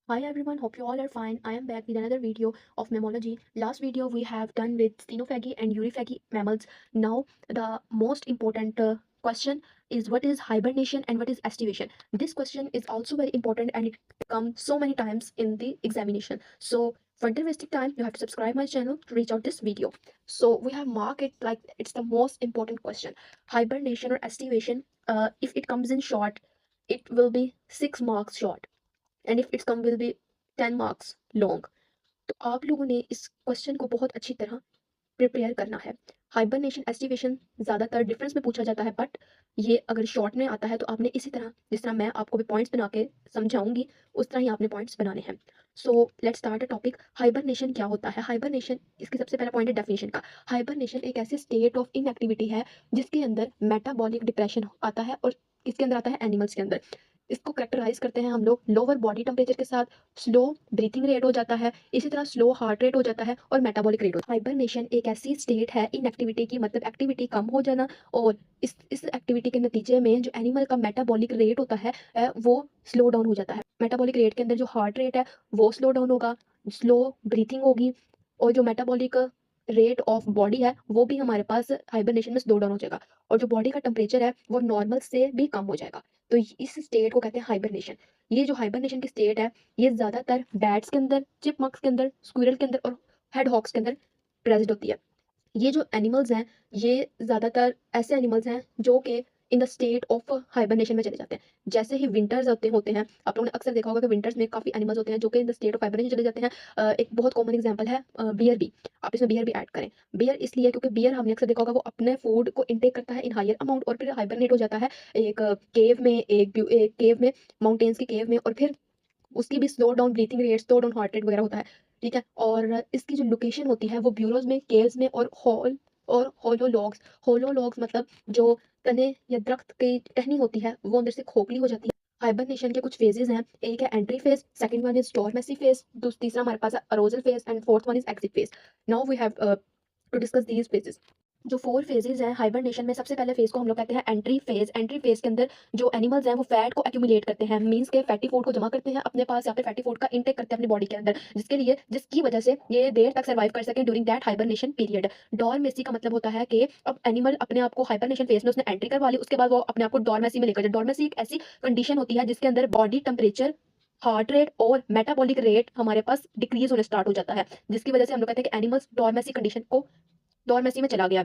Hi everyone, hope you all are fine. I am back with another video of mammalogy. Last video we have done with ctenophagy and uriphagy mammals. Now the most important question is what is hibernation and what is estivation. This question is also very important and it comes so many times in the examination. So further wasting time, you have to subscribe my channel to reach out this video. So we have marked it like it's the most important question. Hibernation or estivation, if it comes in short, it will be 6 marks short and if it's come will be 10 marks long. तो आप लोगों ने इस question को बहुत अच्छी तरह prepare करना है. हाइबरनेशन एस्टिवेशन ज़्यादातर डिफरेंस में पूछा जाता है, बट ये अगर शॉर्ट में आता है तो आपने इसी तरह जिस तरह मैं आपको भी पॉइंट्स बना के समझाऊंगी उस तरह ही आपने पॉइंट्स बनाने हैं. So let's start a topic. Hibernation क्या होता है? हाइबरनेशन, इसकी सबसे पहला पॉइंट है डेफिनेशन का. हाइबरनेशन एक ऐसे स्टेट ऑफ इनएक्टिविटी है जिसके अंदर मेटाबॉलिक डिप्रेशन आता है और किसके अंदर आता है? एनिमल्स के अंदर. इसको करेक्टराइज करते हैं हम लोग लोअर बॉडी टेम्परेचर के साथ. स्लो ब्रीथिंग रेट हो जाता है, इसी तरह स्लो हार्ट रेट हो जाता है और मेटाबॉलिक रेट हो जाता है. हाइबरनेशन एक ऐसी स्टेट है इनएक्टिविटी की, मतलब एक्टिविटी कम हो जाना, और इस एक्टिविटी के नतीजे में जो एनिमल का मेटाबॉलिक रेट होता है वो स्लो डाउन हो जाता है. मेटाबॉलिक रेट के अंदर जो हार्ट रेट है वो स्लो डाउन होगा, स्लो ब्रीथिंग होगी, और जो मेटाबॉलिक रेट ऑफ बॉडी है वो भी हमारे पास हाइबरनेशन में स्लो डाउन हो जाएगा, और जो बॉडी का टेम्परेचर है वो नॉर्मल से भी कम हो जाएगा. तो इस स्टेट को कहते हैं हाइबरनेशन. ये जो हाइबरनेशन की स्टेट है ये ज़्यादातर बैट्स के अंदर, चिपमंक्स के अंदर, स्क्विरल के अंदर और हेड हॉक्स के अंदर प्रेजेंट होती है. ये जो एनिमल्स हैं ये ज़्यादातर ऐसे एनिमल्स हैं जो कि in the state of hibernation में चले जाते हैं. जैसे ही विंटर्स होते हैं, आप लोगों ने अक्सर देखा होगा कि विंटर्स में काफ़ी एनिमल्स होते हैं जो कि in the state of hibernation चले जाते हैं. एक बहुत कॉमन एग्जांपल है बियर भी. आप इसमें बियर भी ऐड करें. बियर इसलिए क्योंकि बियर हमने अक्सर देखा होगा वो अपने फूड को इनटेक करता है इन हायर अमाउंट और फिर हाइबरनेट हो जाता है एक केव में, एक केव में, माउंटेन्स के केव में, और फिर उसकी भी slow down breathing rate, slow down heart rate वगैरह होता है. ठीक है. और इसकी जो लोकेशन होती है वो ब्यूरोज में, केव्स में और होलो लॉग्स मतलब जो तने या दरख्त की टहनी होती है वो अंदर से खोखली हो जाती है. हाइबरनेशन के कुछ फेजेस हैं. एक है entry phase, second one is dormancy phase, तीसरा हमारे पास है arousal phase and fourth one is exit phase. Now we have to discuss these phases. जो 4 फेजेस हैं हाइबरनेशन में, सबसे पहले फेज को हम लोग कहते हैं एंट्री फेज. एंट्री फेज के अंदर जो एनिमल्स हैं वो फैट को एक्यूमुलेट करते हैं, मींस के फैटी फूड को जमा करते हैं अपने पास या फिर फैटी फूड का इंटेक करते हैं अपनी बॉडी के अंदर, जिसकी वजह से ये देर तक सर्वाइव कर सकें ड्यूरिंग दैट हाइबरनेशन पीरियड. डॉरमेसी का मतलब होता है कि अब एनिमल अपने आप को हाइबरनेशन फेज में उसने एंट्री करवा ली, उसके बाद वो अपने आप को डॉरमेसी में लेकर जाए. डॉरमेसी एक ऐसी कंडीशन होती है जिसके अंदर बॉडी टेम्परेचर, हार्ट रेट और मेटाबॉलिक रेट हमारे पास डिक्रीज होने स्टार्ट हो जाता है, जिसकी वजह से हम लोग कहते हैं कि एनिमल्स डॉरमेसी कंडीशन को, डॉर्मेसी में चला गया.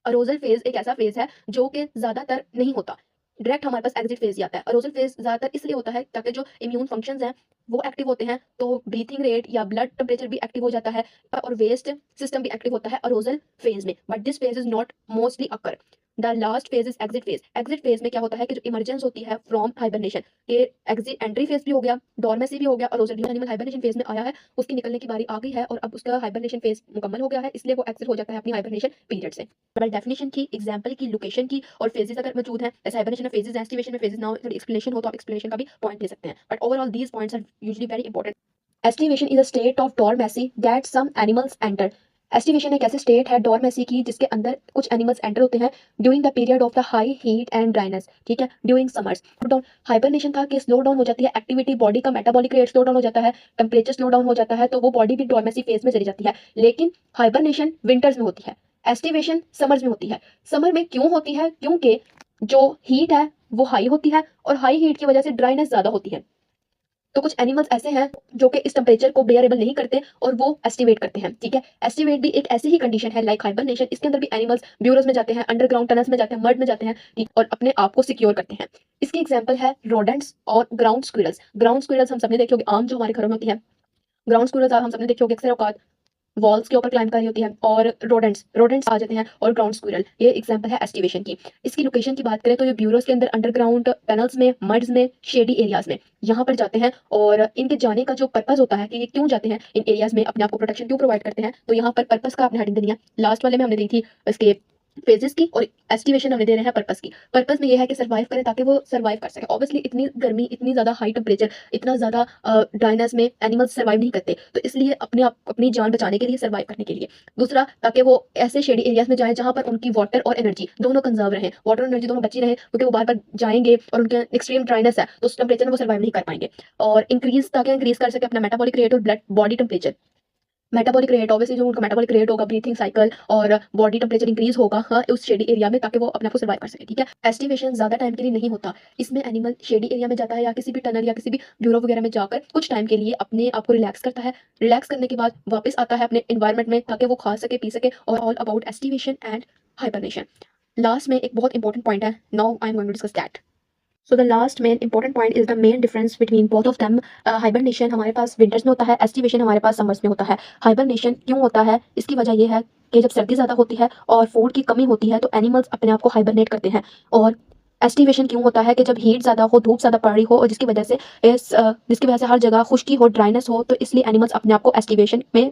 अरोजल फेज एक ऐसा फेज है जो कि ज्यादातर नहीं होता, डायरेक्ट हमारे पास एग्जिट फेज ही आता है. अरोजल फेज ज्यादातर इसलिए होता है ताकि जो इम्यून फंक्शंस हैं वो एक्टिव होते हैं, तो ब्रीथिंग रेट या ब्लड टेम्परेचर भी एक्टिव हो जाता है और वेस्ट सिस्टम भी एक्टिव होता है अरोजल फेज में. But this phase is not mostly occur. The last phase is exit phase. Exit phase में क्या होता है कि जो इमरजेंस होती है फ्रॉम हाइबरनेशन के, एग्जिट एंट्री फेज भी हो गया, डॉर्मेसी भी हो गया, अरोजल भी. एनिमल हाइबरनेशन फेज में आया है, उसकी निकलने की बारी आ गई है और अब उसका हाइबरनेशन फेज मुकम्मल हो गया है, इसलिए वो एग्जिट हो जाता है अपनी हाइबरनेशन पीरियड से. डेफिनेशन की, एग्जाम्पल की, लोकेशन की और फेजेस अगर मौजूद हैं, जैसे हाइबरनेशन में फेजेस, एस्टिवेशन में फेजेस ना हो, थोड़ी एक्सप्लेनेशन हो तो आप एक्सप्लेनेशन का भी पॉइंट दे सकते हैं. But overall these points are usually very important. Aestivation is a state of dormancy that some animals enter. Aestivation एक ऐसे स्टेट है डॉरमेसी की जिसके अंदर कुछ एनिमल्स एंटर होते हैं during the period of the high heat and dryness. ठीक है, ड्यूरिंग समर्स. डाउन हाइबरनेशन था कि स्लो डाउन हो जाती है एक्टिविटी, बॉडी का मेटाबॉलिक रेट स्लो डाउन हो जाता है, टेम्परेचर स्लो डाउन हो जाता है, तो वो बॉडी भी डॉरमेसी फेज में चली जाती है. लेकिन हाइबरनेशन विंटर्स में होती है, एस्टिवेशन समर्स में होती है. समर में क्यों होती है? क्योंकि जो हीट है वो हाई होती है और हाई हीट की वजह से ड्राइनेस ज्यादा होती है. तो कुछ एनिमल्स ऐसे हैं जो कि इस टेम्परेचर को बेयरेबल नहीं करते और वो एस्टिवेट करते हैं. ठीक है, एस्टिवेट भी एक ऐसी ही कंडीशन है लाइक हाइबरनेशन. इसके अंदर भी एनिमल्स ब्यूरोज में जाते हैं, अंडरग्राउंड टनल्स में जाते हैं, मड में जाते हैं, ठीक, और अपने आप को सिक्योर करते हैं. इसकी एग्जांपल है रोडेंट्स और ग्राउंड स्क्विरल्स. ग्राउंड स्क्विरल्स हम सबने देखे होंगे, आम जो हमारे घरों में होती है. ग्राउंड स्क्विरल्स हम सबने देखे होंगे अक्सर औकात वॉल्स के ऊपर क्लाइंब कर रही होती है, और रोडेंट्स आ जाते हैं, और ग्राउंड स्क्विरल. ये एग्जांपल है एस्टिवेशन की. इसकी लोकेशन की बात करें तो ये ब्यूरोज के अंदर अंडरग्राउंड टनल्स में, मड्स में, शेडी एरियाज में यहाँ पर जाते हैं. और इनके जाने का जो पर्पज होता है कि ये क्यों जाते हैं इन एरियाज में, अपने आप को प्रोटेक्शन क्यों प्रोवाइड करते हैं, तो यहाँ पर पर्पज का आपने हेडिंग देनी है. लास्ट वाले में हमने दी थी इसके फेजेस की, और एस्टिवेशन हमें दे रहे हैं पर्पस की। पर्पस में ये है कि सर्वाइव करें ताकि वो सर्वाइव कर सके। ऑब्वियसली इतनी गर्मी, इतनी ज़्यादा हाई टेम्परेचर, इतना ज़्यादा ड्राइनेस में एनिमल्स सर्वाइव नहीं करते, तो इसलिए अपने आप अपनी जान बचाने के लिए, सर्वाइव करने के लिए। दूसरा, ताकि वो ऐसे शेडी एरियाज में जाएं जहाँ पर उनकी वाटर और एनर्जी दोनों कंजर्व रहें, वाटर और एनर्जी दोनों बची रहें, क्योंकि वो बार बार जाएंगे और उनके एक्सट्रीम ड्राइनेस है तो उस टेम्परेचर में वो सर्वाइव नहीं कर पाएंगे। और इंक्रीज, ताकि इंक्रीज कर सके अपना मेटाबॉलिक रेट और blood body temperature. Metabolic rate, obviously जो उनका मेटाबॉलिक रेट होगा, ब्रीथिंग साइकिल और बॉडी टेम्परेचर इंक्रीज होगा, हाँ, उस शेडी एरिया में, ताकि वो अपने आप को सर्वाइव कर सके। ठीक है, एस्टिवेशन ज्यादा टाइम के लिए नहीं होता। इसमें एनिमल शेडी एरिया में जाता है या किसी भी टनल या किसी भी ब्यूरो वगैरह में जाकर कुछ टाइम के लिए अपने आप को रिलैक्स करता है। रिलैक्स करने के बाद वापस आता है अपने इन्वायरमेंट में ताकि वो खा सके, पी सके। और all about aestivation and hibernation. Last में एक बहुत इंपॉर्टेंट पॉइंट है, now I am going to discuss that. So the last main important point is the main difference between both of them. Hibernation हमारे पास विंटर्स में होता है, aestivation हमारे पास समर्स में होता है। हाइबरनेशन क्यों होता है, इसकी वजह यह है कि जब सर्दी ज़्यादा होती है और फूड की कमी होती है तो एनिमल्स अपने आप को हाइबरनेट करते हैं। और एस्टिवेशन क्यों होता है कि जब हीट ज़्यादा हो, धूप ज़्यादा पड़ रही हो, और जिसकी वजह से हर जगह खुश्की हो, ड्राइनेस हो, तो इसलिए एनिमल्स अपने आप को एस्टिवेशन में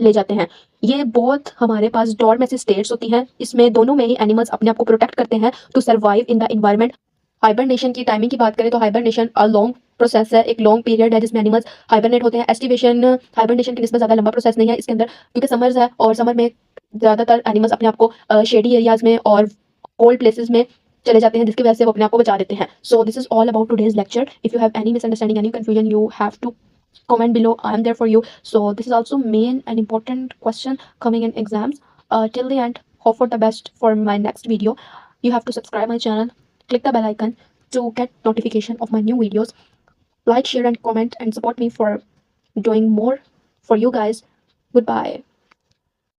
ले जाते हैं। ये बहुत हमारे पास डॉर्मेंसी स्टेट्स होती हैं, इसमें दोनों में ही एनिमल्स अपने आप को प्रोटेक्ट करते हैं to survive in the environment. Hibernation की टाइमिंग की बात करें तो हाइबरनेशन अ लॉन्ग प्रोसेस है, एक लॉन्ग पीरियड है जिसमें एनिमल्स हाइबरनेट होते हैं। एस्टिवेशन हाइबरनेशन की निस्बत ज़्यादा लंबा प्रोसेस नहीं है इसके अंदर, क्योंकि समर्स है और समर में ज़्यादातर एनिमल्स अपने आप को शेडी एरियाज में और कोल्ड प्लेसेस में चले जाते हैं, जिसकी वजह से वो अपने आप को बचा देते हैं। So this is all about today's lecture. If you have any misunderstanding, any confusion, you have to comment below. I am there for you. So this is also main and important question coming in exams. Till the end, hope for the best for my next video. You have to subscribe my channel, click the bell icon to get notification of my new videos. Like, share and comment and support me for doing more for you guys. Goodbye.